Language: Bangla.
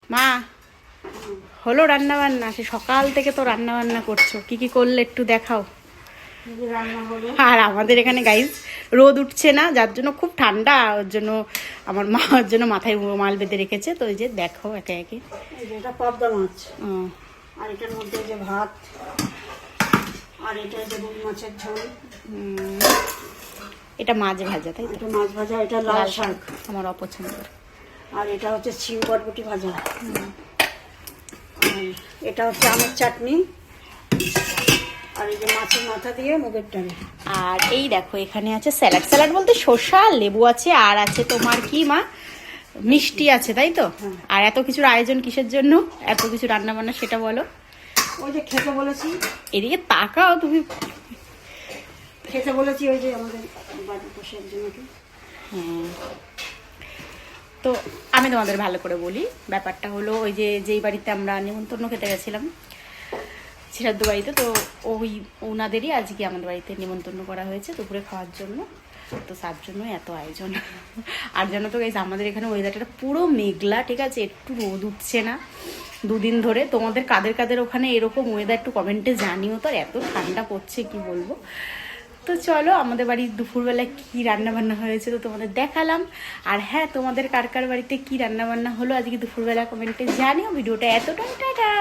মা হলো রান্না বান্না? সে সকাল থেকে তো রান্না বান্না করছো, কি কি করলে একটু দেখাও। রান্না হলো আর আমাদের এখানে গাইজ রোদ উঠছে না, যার জন্য খুব ঠান্ডা, ওর জন্য আমার মা ওর জন্য মাথায় রুমাল বেঁধে রেখেছে। তো ওই যে দেখো একে একে। এই যে এটা পাবদা মাছ, ও, আর এটার মধ্যে এই যে ভাত, আর এটা যে রুই মাছের ঝোল, এটা মাছ ভাজা, তাই তো? এটা মাছ ভাজা, এটা লাল শাক, আমার অপছন্দ। আর এটা হচ্ছে শিম বরবটি ভাজা, আর এটা হচ্ছে আমের চাটনি, আর এই যে মাছের মাথা দিয়ে মুগের ডাল। আর এই দেখো এখানে আছে স্যালাড। স্যালাড বলতে শসা, লেবু আছে, আর আছে তোমার কি মা, মিষ্টি আছে, তাই তো? আর এত কিছুর আয়োজন কিসের জন্য, এত কিছু রান্না বান্না সেটা বলো। ওই যে খেতে বলেছি, এদিকে তাকাও তুমি। খেতে বলেছি ওই যে আমাদের বাড়ির পাশে একজনকে। হ্যাঁ, তো আমি তোমাদের ভালো করে বলি। ব্যাপারটা হলো ওই যে যেই বাড়িতে আমরা নিমন্ত্রণ খেতে গেছিলাম, সিরাদ্দ বাড়িতে, তো ওই ওনাদেরই আজকে আমাদের বাড়িতে নিমন্ত্রণ করা হয়েছে দুপুরে খাওয়ার জন্য। তো তার জন্য এত আয়োজন। আর জানো তো গাইস, আমাদের এখানে ওয়েদারটা পুরো মেঘলা, ঠিক আছে, একটু রোদ উঠছে না দুদিন ধরে। তোমাদের কাদের কাদের ওখানে এরকম ওয়েদার একটু কমেন্টে জানিও তো। আর এত ঠান্ডা পড়ছে কি বলবো। তো চলো আমাদের বাড়ির দুপুরবেলায় কী রান্নাবান্না হয়েছে তো তোমাদের দেখালাম। আর হ্যাঁ, তোমাদের কার কার বাড়িতে কী রান্নাবান্না হলো আজকে দুপুরবেলা কমেন্টে জানিও। ভিডিওটা এতটাই, টাটা।